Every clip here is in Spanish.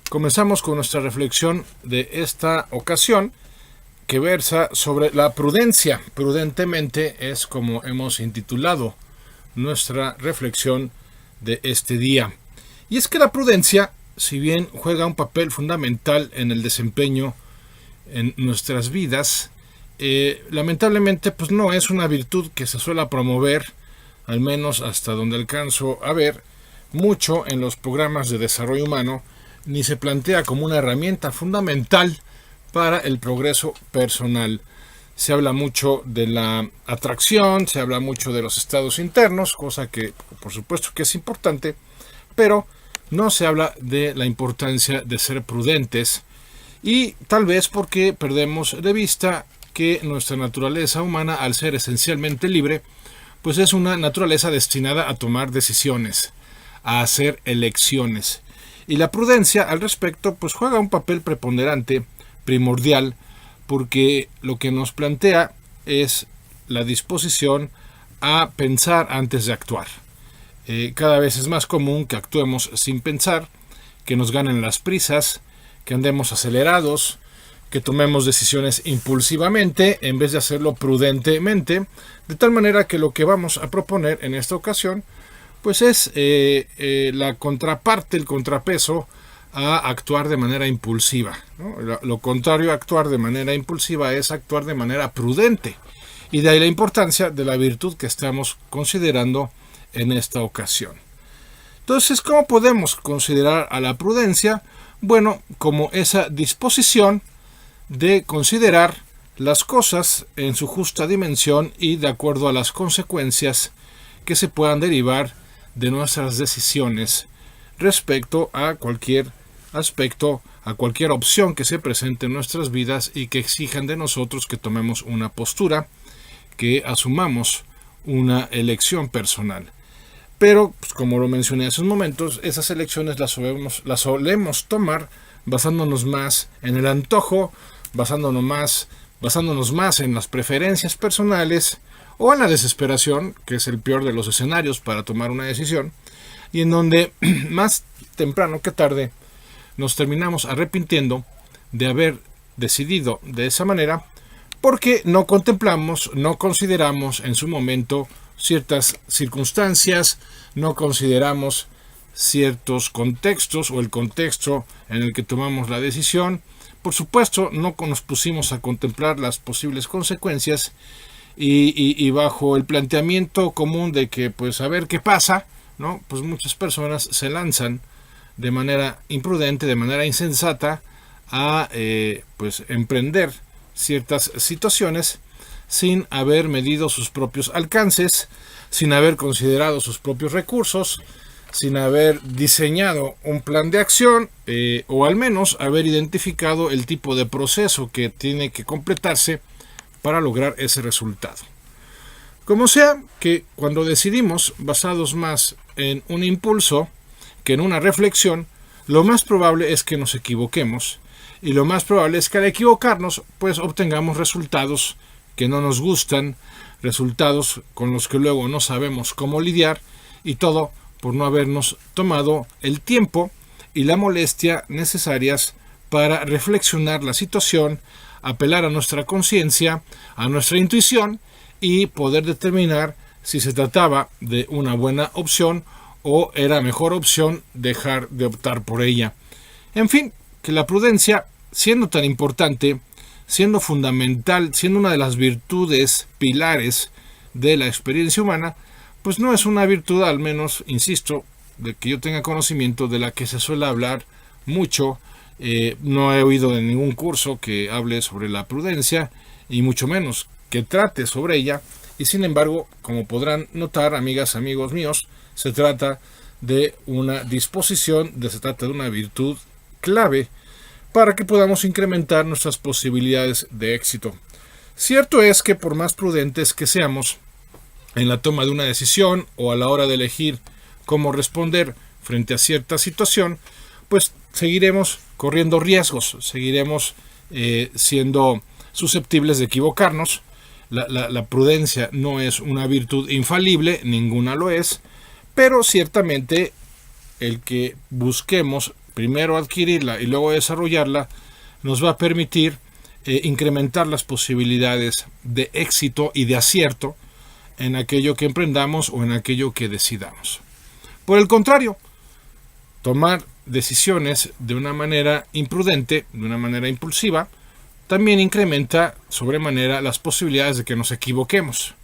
Comenzamos con nuestra reflexión de esta ocasión, que versa sobre la prudencia. Prudentemente es como hemos intitulado nuestra reflexión de este día. Y es que la prudencia, si bien juega un papel fundamental en el desempeño en nuestras vidas, lamentablemente pues no es una virtud que se suele promover, al menos hasta donde alcanzo a ver, mucho en los programas de desarrollo humano, ni se plantea como una herramienta fundamental para el progreso personal. Se habla mucho de la atracción, se habla mucho de los estados internos, cosa que por supuesto que es importante, pero no se habla de la importancia de ser prudentes, y tal vez porque perdemos de vista que nuestra naturaleza humana, al ser esencialmente libre, pues es una naturaleza destinada a tomar decisiones, a hacer elecciones. Y la prudencia al respecto pues juega un papel preponderante, primordial, porque lo que nos plantea es la disposición a pensar antes de actuar. Cada vez es más común que actuemos sin pensar, que nos ganen las prisas, que andemos acelerados, que tomemos decisiones impulsivamente en vez de hacerlo prudentemente, de tal manera que lo que vamos a proponer en esta ocasión pues es la contraparte, el contrapeso a actuar de manera impulsiva, ¿no? Lo contrario a actuar de manera impulsiva es actuar de manera prudente, y de ahí la importancia de la virtud que estamos considerando en esta ocasión. Entonces, ¿cómo podemos considerar a la prudencia? Bueno, como esa disposición de considerar las cosas en su justa dimensión y de acuerdo a las consecuencias que se puedan derivar de nuestras decisiones respecto a cualquier aspecto, a cualquier opción que se presente en nuestras vidas y que exijan de nosotros que tomemos una postura, que asumamos una elección personal. Pero, pues, como lo mencioné hace unos momentos, esas elecciones las solemos tomar basándonos más en el antojo, basándonos más en las preferencias personales o en la desesperación, que es el peor de los escenarios para tomar una decisión, y en donde más temprano que tarde nos terminamos arrepintiendo de haber decidido de esa manera, porque no contemplamos, no consideramos en su momento ciertas circunstancias, no consideramos ciertos contextos o el contexto en el que tomamos la decisión. Por supuesto, no nos pusimos a contemplar las posibles consecuencias y bajo el planteamiento común de que pues a ver qué pasa, ¿no? Pues muchas personas se lanzan de manera imprudente, de manera insensata a pues emprender ciertas situaciones sin haber medido sus propios alcances, sin haber considerado sus propios recursos, sin haber diseñado un plan de acción o al menos haber identificado el tipo de proceso que tiene que completarse para lograr ese resultado. Como sea, que cuando decidimos basados más en un impulso que en una reflexión, lo más probable es que nos equivoquemos, y lo más probable es que al equivocarnos pues obtengamos resultados que no nos gustan, resultados con los que luego no sabemos cómo lidiar, y todo por no habernos tomado el tiempo y la molestia necesarias para reflexionar la situación, apelar a nuestra conciencia, a nuestra intuición y poder determinar si se trataba de una buena opción o era mejor opción dejar de optar por ella. En fin, que la prudencia, siendo tan importante, siendo fundamental, siendo una de las virtudes pilares de la experiencia humana, pues no es una virtud, al menos, insisto, de que yo tenga conocimiento, de la que se suele hablar mucho. No he oído de ningún curso que hable sobre la prudencia, y mucho menos que trate sobre ella, y sin embargo, como podrán notar, amigas, amigos míos, se trata de una disposición, se trata de una virtud clave para que podamos incrementar nuestras posibilidades de éxito. Cierto es que por más prudentes que seamos en la toma de una decisión o a la hora de elegir cómo responder frente a cierta situación, pues seguiremos corriendo riesgos, seguiremos siendo susceptibles de equivocarnos. La prudencia no es una virtud infalible, ninguna lo es, pero ciertamente el que busquemos primero adquirirla y luego desarrollarla, nos va a permitir incrementar las posibilidades de éxito y de acierto en aquello que emprendamos o en aquello que decidamos. Por el contrario, tomar decisiones de una manera imprudente, de una manera impulsiva, también incrementa sobremanera las posibilidades de que nos equivoquemos.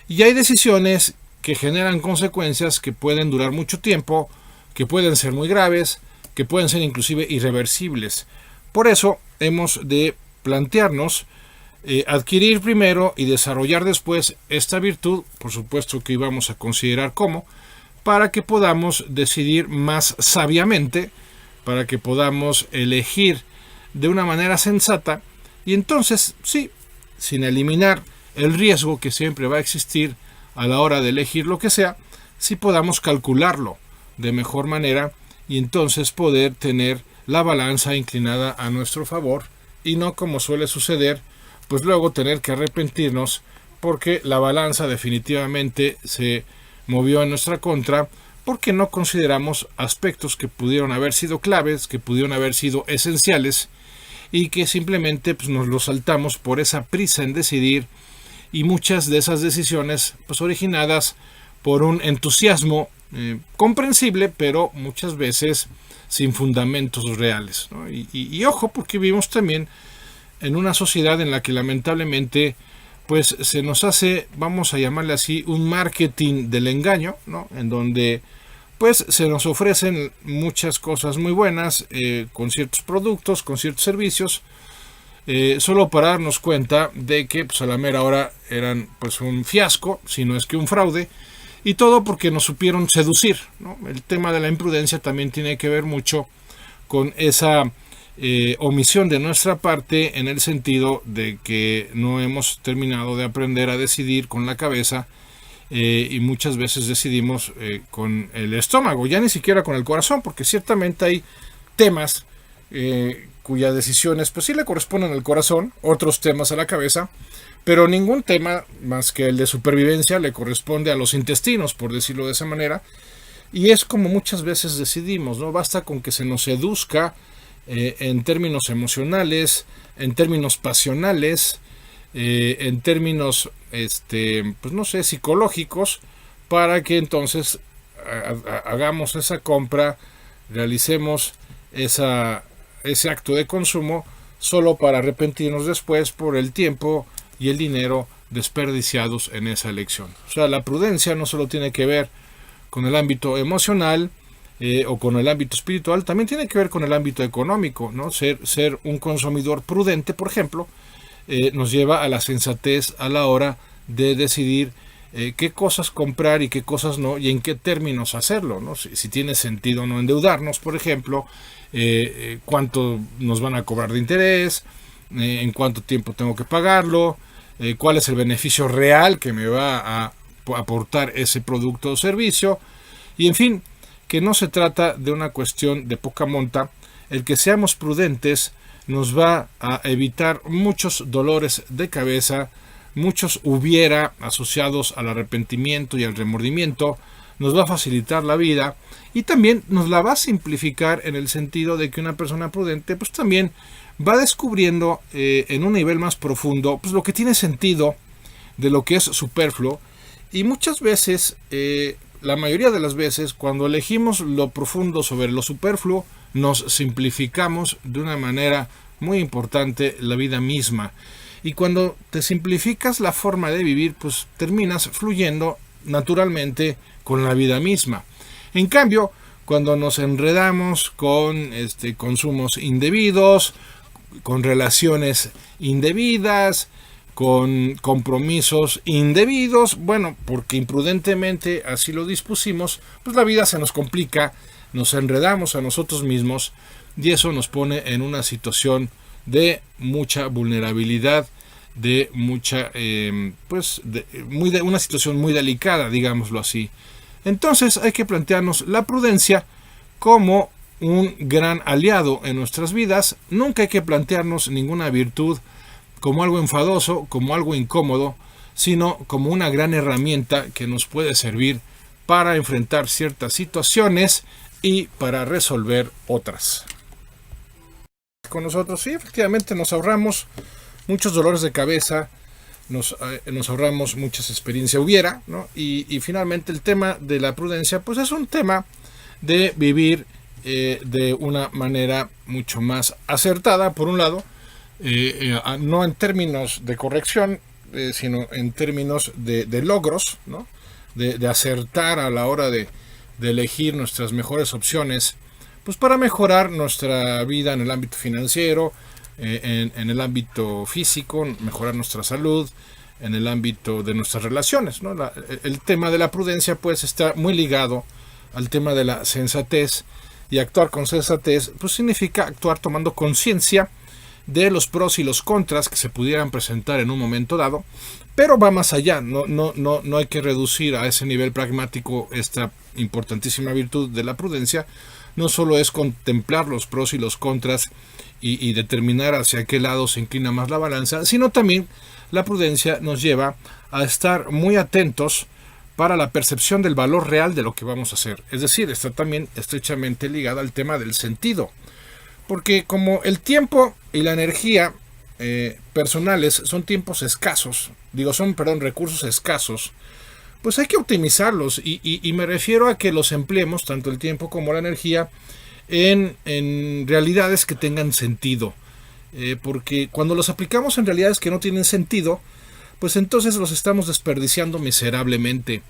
Y hay decisiones que generan consecuencias que pueden durar mucho tiempo, que pueden ser muy graves, que pueden ser inclusive irreversibles. Por eso hemos de plantearnos adquirir primero y desarrollar después esta virtud, por supuesto que íbamos a considerar cómo, para que podamos decidir más sabiamente, para que podamos elegir de una manera sensata y entonces, sí, sin eliminar el riesgo que siempre va a existir a la hora de elegir lo que sea, sí podamos calcularlo de mejor manera y entonces poder tener la balanza inclinada a nuestro favor y no, como suele suceder, pues luego tener que arrepentirnos porque la balanza definitivamente se movió en nuestra contra porque no consideramos aspectos que pudieron haber sido claves, que pudieron haber sido esenciales y que simplemente pues, nos los saltamos por esa prisa en decidir y muchas de esas decisiones pues originadas por un entusiasmo comprensible, pero muchas veces sin fundamentos reales, ¿no? Y ojo, porque vivimos también en una sociedad en la que lamentablemente pues se nos hace, vamos a llamarle así, un marketing del engaño, ¿no? En donde pues se nos ofrecen muchas cosas muy buenas con ciertos productos, con ciertos servicios, solo para darnos cuenta de que pues, a la mera hora eran pues un fiasco, si no es que un fraude, y todo porque nos supieron seducir, ¿no? El tema de la imprudencia también tiene que ver mucho con esa omisión de nuestra parte en el sentido de que no hemos terminado de aprender a decidir con la cabeza y muchas veces decidimos con el estómago, ya ni siquiera con el corazón, porque ciertamente hay temas cuyas decisiones pues sí le corresponden al corazón, otros temas a la cabeza, pero ningún tema más que el de supervivencia le corresponde a los intestinos, por decirlo de esa manera, y es como muchas veces decidimos, ¿no? Basta con que se nos seduzca en términos emocionales, en términos pasionales, en términos, pues no sé, psicológicos, para que entonces hagamos esa compra, realicemos ese acto de consumo, solo para arrepentirnos después por el tiempo y el dinero desperdiciados en esa elección. O sea, la prudencia no solo tiene que ver con el ámbito emocional o con el ámbito espiritual, también tiene que ver con el ámbito económico, ¿no? Ser un consumidor prudente, por ejemplo, nos lleva a la sensatez a la hora de decidir qué cosas comprar y qué cosas no, y en qué términos hacerlo, ¿no? Si tiene sentido no endeudarnos, por ejemplo, cuánto nos van a cobrar de interés, en cuánto tiempo tengo que pagarlo, cuál es el beneficio real que me va a aportar ese producto o servicio, y en fin, que no se trata de una cuestión de poca monta. El que seamos prudentes nos va a evitar muchos dolores de cabeza, muchos hubiera asociados al arrepentimiento y al remordimiento, nos va a facilitar la vida y también nos la va a simplificar en el sentido de que una persona prudente pues también va descubriendo en un nivel más profundo pues lo que tiene sentido de lo que es superfluo, y muchas veces, la mayoría de las veces, cuando elegimos lo profundo sobre lo superfluo, nos simplificamos de una manera muy importante la vida misma. Y cuando te simplificas la forma de vivir, pues terminas fluyendo naturalmente con la vida misma. En cambio, cuando nos enredamos con consumos indebidos, con relaciones indebidas, con compromisos indebidos, bueno, porque imprudentemente así lo dispusimos, pues la vida se nos complica, nos enredamos a nosotros mismos y eso nos pone en una situación de mucha vulnerabilidad, de mucha, una situación muy delicada, digámoslo así. Entonces hay que plantearnos la prudencia como un gran aliado en nuestras vidas. Nunca hay que plantearnos ninguna virtud como algo enfadoso, como algo incómodo, sino como una gran herramienta que nos puede servir para enfrentar ciertas situaciones y para resolver otras. Con nosotros, sí, efectivamente nos ahorramos muchos dolores de cabeza, nos ahorramos muchas experiencias ¿no? Y finalmente el tema de la prudencia, pues es un tema de vivir de una manera mucho más acertada, por un lado, no en términos de corrección, sino en términos de logros, ¿no? De acertar a la hora de elegir nuestras mejores opciones, pues para mejorar nuestra vida en el ámbito financiero, en el ámbito físico, mejorar nuestra salud, en el ámbito de nuestras relaciones, ¿no? El tema de la prudencia pues está muy ligado al tema de la sensatez, y actuar con sensatez pues significa actuar tomando conciencia de los pros y los contras que se pudieran presentar en un momento dado, pero va más allá. No hay que reducir a ese nivel pragmático esta importantísima virtud de la prudencia. No solo es contemplar los pros y los contras y determinar hacia qué lado se inclina más la balanza, sino también la prudencia nos lleva a estar muy atentos para la percepción del valor real de lo que vamos a hacer. Es decir, está también estrechamente ligada al tema del sentido. Porque como el tiempo y la energía personales son tiempos escasos, son recursos escasos, pues hay que optimizarlos y me refiero a que los empleemos, tanto el tiempo como la energía, en realidades que tengan sentido. Porque cuando los aplicamos en realidades que no tienen sentido, pues entonces los estamos desperdiciando miserablemente.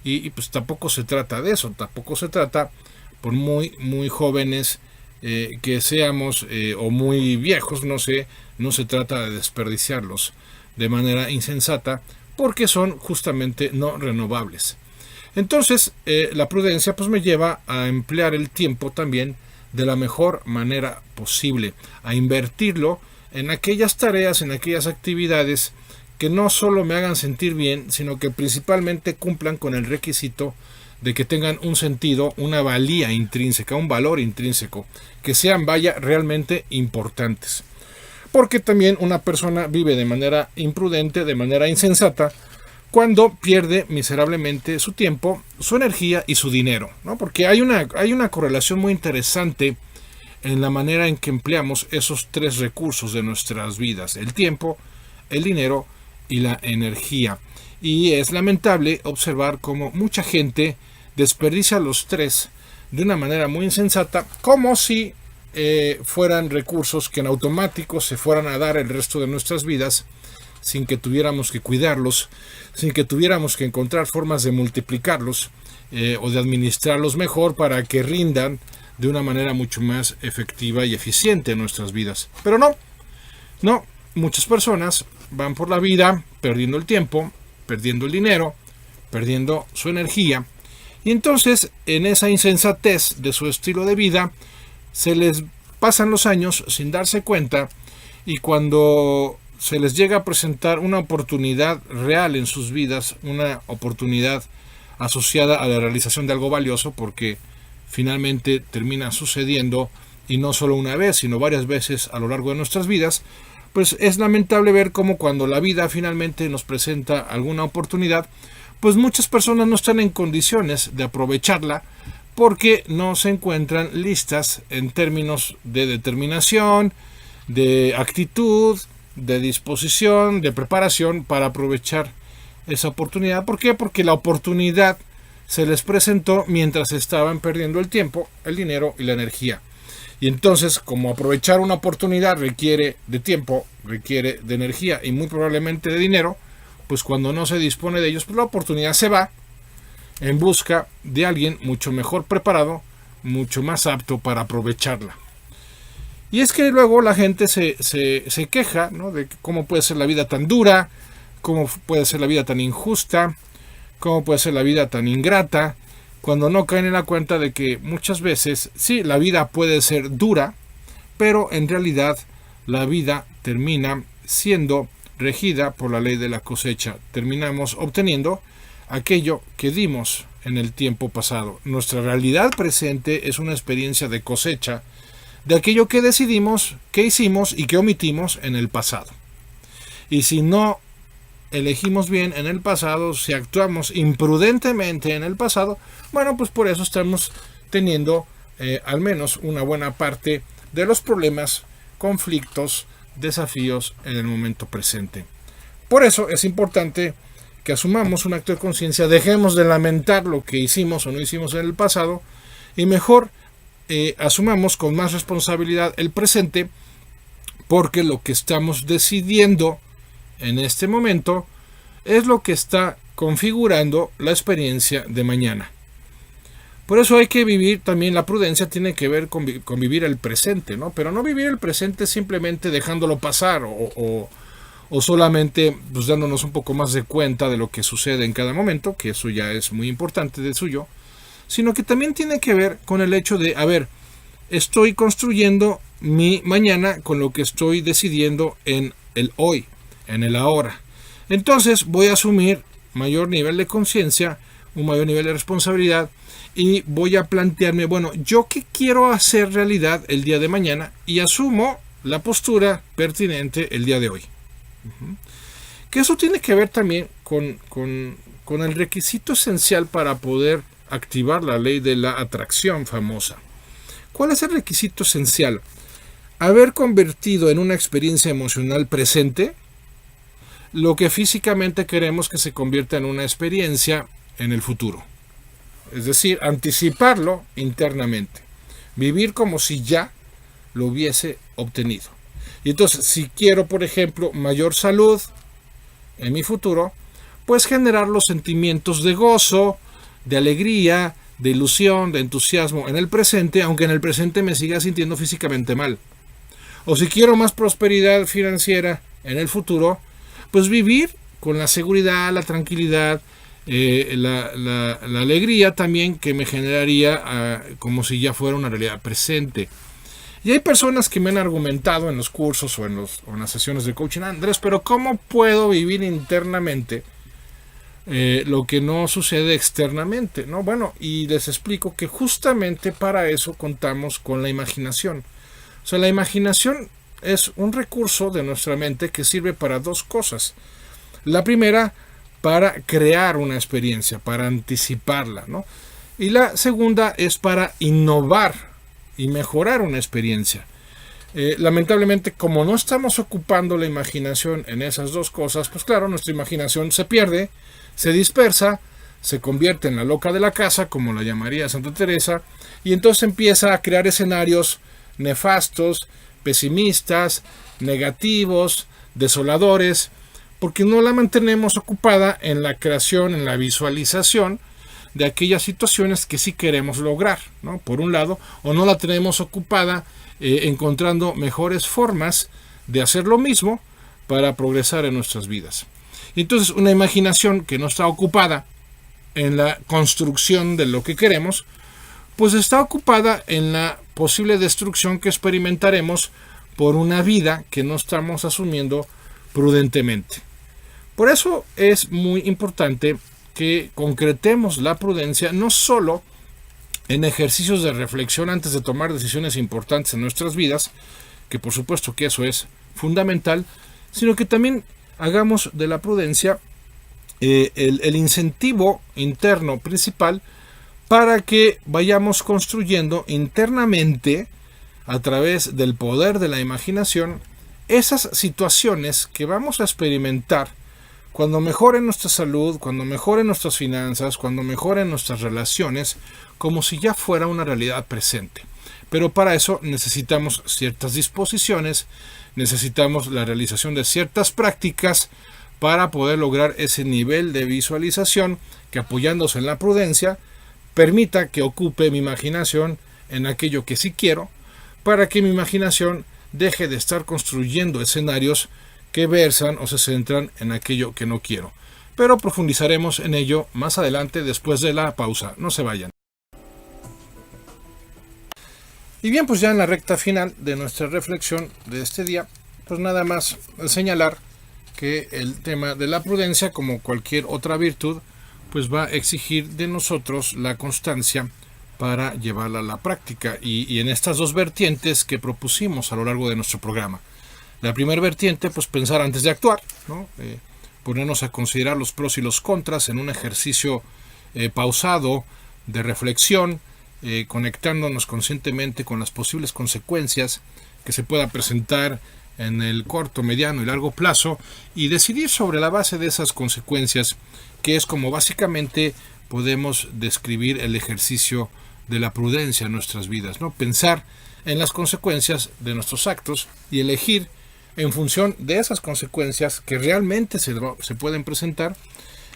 Y pues tampoco se trata de eso, tampoco se trata, por muy jóvenes que seamos o muy viejos, no se trata de desperdiciarlos de manera insensata, porque son justamente no renovables. Entonces la prudencia pues me lleva a emplear el tiempo también de la mejor manera posible, a invertirlo en aquellas tareas, en aquellas actividades que no solo me hagan sentir bien, sino que principalmente cumplan con el requisito de que tengan un sentido, una valía intrínseca, un valor intrínseco, que sean realmente importantes. Porque también una persona vive de manera imprudente, de manera insensata, cuando pierde miserablemente su tiempo, su energía y su dinero, ¿no? Porque hay una correlación muy interesante en la manera en que empleamos esos tres recursos de nuestras vidas: el tiempo, el dinero y la energía. Y es lamentable observar cómo mucha gente desperdicia los tres de una manera muy insensata, como si fueran recursos que en automático se fueran a dar el resto de nuestras vidas, sin que tuviéramos que cuidarlos, sin que tuviéramos que encontrar formas de multiplicarlos o de administrarlos mejor para que rindan de una manera mucho más efectiva y eficiente en nuestras vidas. Pero no, muchas personas van por la vida perdiendo el tiempo, perdiendo el dinero, perdiendo su energía, y entonces en esa insensatez de su estilo de vida se les pasan los años sin darse cuenta, y cuando se les llega a presentar una oportunidad real en sus vidas, una oportunidad asociada a la realización de algo valioso, porque finalmente termina sucediendo, y no solo una vez, sino varias veces a lo largo de nuestras vidas, pues es lamentable ver cómo cuando la vida finalmente nos presenta alguna oportunidad, pues muchas personas no están en condiciones de aprovecharla, porque no se encuentran listas en términos de determinación, de actitud, de disposición, de preparación para aprovechar esa oportunidad. ¿Por qué? Porque la oportunidad se les presentó mientras estaban perdiendo el tiempo, el dinero y la energía. Y entonces, como aprovechar una oportunidad requiere de tiempo, requiere de energía y muy probablemente de dinero, pues cuando no se dispone de ellos, pues la oportunidad se va en busca de alguien mucho mejor preparado, mucho más apto para aprovecharla. Y es que luego la gente se queja, ¿no?, de cómo puede ser la vida tan dura, cómo puede ser la vida tan injusta, cómo puede ser la vida tan ingrata, cuando no caen en la cuenta de que muchas veces sí, la vida puede ser dura, pero en realidad la vida termina siendo regida por la ley de la cosecha. Terminamos obteniendo aquello que dimos en el tiempo pasado. Nuestra realidad presente es una experiencia de cosecha de aquello que decidimos, que hicimos y que omitimos en el pasado. Y si no elegimos bien en el pasado, si actuamos imprudentemente en el pasado, bueno, pues por eso estamos teniendo al menos una buena parte de los problemas, conflictos, desafíos en el momento presente. Por eso es importante que asumamos un acto de conciencia, dejemos de lamentar lo que hicimos o no hicimos en el pasado y mejor asumamos con más responsabilidad el presente, porque lo que estamos decidiendo en este momento es lo que está configurando la experiencia de mañana. Por eso hay que vivir también, la prudencia tiene que ver con vivir el presente, ¿no? Pero no vivir el presente simplemente dejándolo pasar o solamente pues, dándonos un poco más de cuenta de lo que sucede en cada momento, que eso ya es muy importante de suyo, sino que también tiene que ver con el hecho de, a ver, estoy construyendo mi mañana con lo que estoy decidiendo en el hoy, en el ahora. Entonces voy a asumir mayor nivel de conciencia, un mayor nivel de responsabilidad y voy a plantearme, bueno, ¿yo qué quiero hacer realidad el día de mañana? Y asumo la postura pertinente el día de hoy. Que eso tiene que ver también con el requisito esencial para poder activar la ley de la atracción famosa. ¿Cuál es el requisito esencial? Haber convertido en una experiencia emocional presente lo que físicamente queremos que se convierta en una experiencia en el futuro. Es decir, anticiparlo internamente. Vivir como si ya lo hubiese obtenido. Y entonces, si quiero, por ejemplo, mayor salud en mi futuro, pues generar los sentimientos de gozo, de alegría, de ilusión, de entusiasmo en el presente, aunque en el presente me siga sintiendo físicamente mal. O si quiero más prosperidad financiera en el futuro, pues vivir con la seguridad, la tranquilidad, la alegría también que me generaría como si ya fuera una realidad presente. Y hay personas que me han argumentado en los cursos o en las sesiones de coaching, Andrés, pero ¿cómo puedo vivir internamente lo que no sucede externamente? ¿No? Bueno, y les explico que justamente para eso contamos con la imaginación. O sea, la imaginación es un recurso de nuestra mente que sirve para dos cosas. La primera, para crear una experiencia, para anticiparla, ¿no? Y la segunda es para innovar y mejorar una experiencia. Lamentablemente, como no estamos ocupando la imaginación en esas dos cosas, pues claro, nuestra imaginación se pierde, se dispersa, se convierte en la loca de la casa, como la llamaría Santa Teresa, y entonces empieza a crear escenarios nefastos, pesimistas, negativos, desoladores, porque no la mantenemos ocupada en la creación, en la visualización de aquellas situaciones que sí queremos lograr, ¿no? Por un lado, o no la tenemos ocupada encontrando mejores formas de hacer lo mismo para progresar en nuestras vidas. Entonces, una imaginación que no está ocupada en la construcción de lo que queremos, pues está ocupada en la posible destrucción que experimentaremos por una vida que no estamos asumiendo prudentemente. Por eso es muy importante que concretemos la prudencia no solo en ejercicios de reflexión antes de tomar decisiones importantes en nuestras vidas, que por supuesto que eso es fundamental, sino que también hagamos de la prudencia el incentivo interno principal para que vayamos construyendo internamente, a través del poder de la imaginación, esas situaciones que vamos a experimentar cuando mejoren nuestra salud, cuando mejoren nuestras finanzas, cuando mejoren nuestras relaciones, como si ya fuera una realidad presente. Pero para eso necesitamos ciertas disposiciones, necesitamos la realización de ciertas prácticas para poder lograr ese nivel de visualización que, apoyándose en la prudencia, permita que ocupe mi imaginación en aquello que sí quiero, para que mi imaginación deje de estar construyendo escenarios que versan o se centran en aquello que no quiero. Pero profundizaremos en ello más adelante después de la pausa. No se vayan. Y bien, pues ya en la recta final de nuestra reflexión de este día, pues nada más señalar que el tema de la prudencia, como cualquier otra virtud, pues va a exigir de nosotros la constancia para llevarla a la práctica y en estas dos vertientes que propusimos a lo largo de nuestro programa. La primera vertiente, pues pensar antes de actuar, ¿no? Ponernos a considerar los pros y los contras en un ejercicio pausado de reflexión conectándonos conscientemente con las posibles consecuencias que se pueda presentar en el corto, mediano y largo plazo, y decidir sobre la base de esas consecuencias, que es como básicamente podemos describir el ejercicio de la prudencia en nuestras vidas, ¿no? Pensar en las consecuencias de nuestros actos y elegir en función de esas consecuencias que realmente se pueden presentar,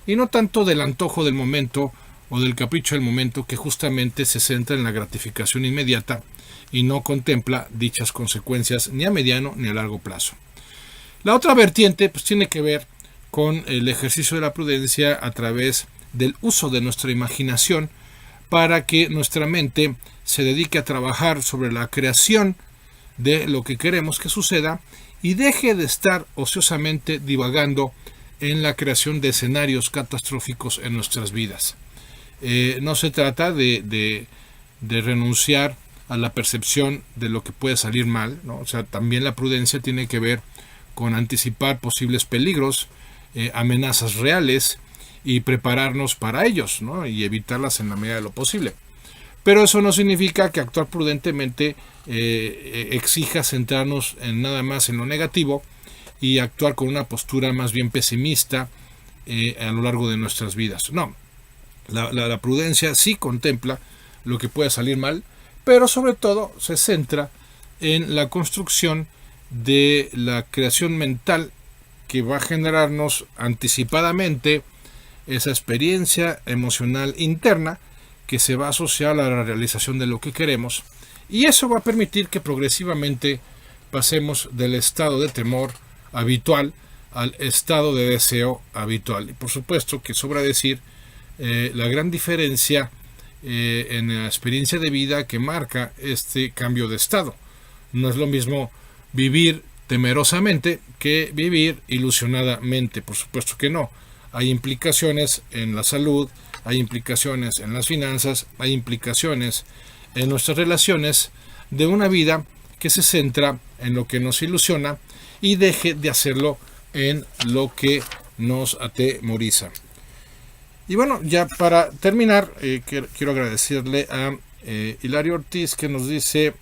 y no tanto del antojo del momento o del capricho del momento, que justamente se centra en la gratificación inmediata y no contempla dichas consecuencias ni a mediano ni a largo plazo. La otra vertiente pues tiene que ver con el ejercicio de la prudencia a través del uso de nuestra imaginación, para que nuestra mente se dedique a trabajar sobre la creación de lo que queremos que suceda y deje de estar ociosamente divagando en la creación de escenarios catastróficos en nuestras vidas. No se trata de renunciar a la percepción de lo que puede salir mal, ¿no? O sea, también la prudencia tiene que ver con anticipar posibles peligros, amenazas reales, y prepararnos para ellos, ¿no? Y evitarlas en la medida de lo posible. Pero eso no significa que actuar prudentemente exija centrarnos en nada más en lo negativo y actuar con una postura más bien pesimista a lo largo de nuestras vidas. No, la prudencia sí contempla lo que puede salir mal, pero sobre todo se centra en la construcción de la creación mental que va a generarnos anticipadamente esa experiencia emocional interna que se va a asociar a la realización de lo que queremos, y eso va a permitir que progresivamente pasemos del estado de temor habitual al estado de deseo habitual. Y por supuesto que sobra decir la gran diferencia en la experiencia de vida que marca este cambio de estado. No es lo mismo vivir temerosamente que vivir ilusionadamente, por supuesto que no. Hay implicaciones en la salud, hay implicaciones en las finanzas, hay implicaciones en nuestras relaciones de una vida que se centra en lo que nos ilusiona y deje de hacerlo en lo que nos atemoriza. Y bueno, ya para terminar, quiero agradecerle a Hilario Ortiz, que nos dice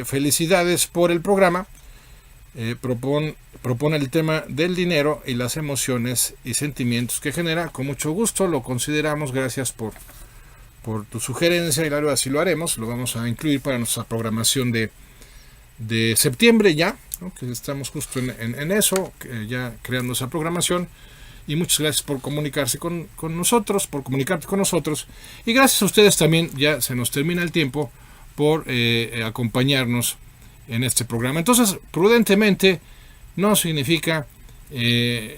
felicidades por el programa. Propone el tema del dinero y las emociones y sentimientos que genera. Con mucho gusto lo consideramos. Gracias por tu sugerencia, Hilario. Así lo haremos. Lo vamos a incluir para nuestra programación de septiembre ya, ¿no? Que estamos justo en eso, ya creando esa programación. Y muchas gracias por comunicarse con nosotros, por comunicarte con nosotros. Y gracias a ustedes también. Ya se nos termina el tiempo por acompañarnos en este programa. Entonces, prudentemente no significa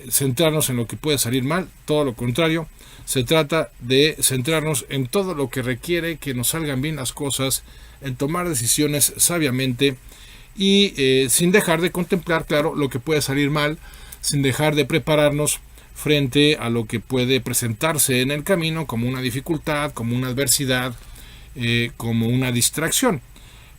centrarnos en lo que puede salir mal, todo lo contrario, se trata de centrarnos en todo lo que requiere que nos salgan bien las cosas, en tomar decisiones sabiamente y sin dejar de contemplar, claro, lo que puede salir mal, sin dejar de prepararnos frente a lo que puede presentarse en el camino como una dificultad, como una adversidad, como una distracción.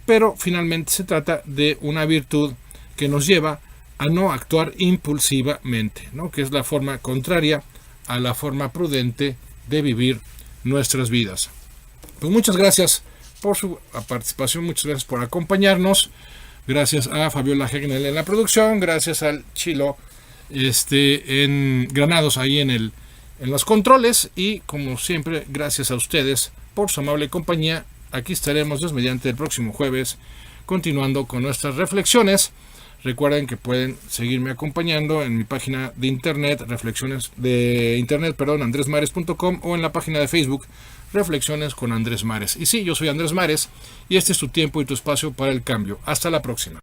Pero finalmente se trata de una virtud que nos lleva a no actuar impulsivamente, ¿no? Que es la forma contraria a la forma prudente de vivir nuestras vidas. Pues muchas gracias por su participación, muchas gracias por acompañarnos, gracias a Fabiola Hegnel en la producción, gracias al Chilo en Granados ahí en los controles, y como siempre gracias a ustedes por su amable compañía. Aquí estaremos Dios mediante el próximo jueves continuando con nuestras reflexiones. Recuerden que pueden seguirme acompañando en mi página de internet, andresmares.com, o en la página de Facebook Reflexiones con Andrés Mares. Y sí, yo soy Andrés Mares y este es tu tiempo y tu espacio para el cambio. Hasta la próxima.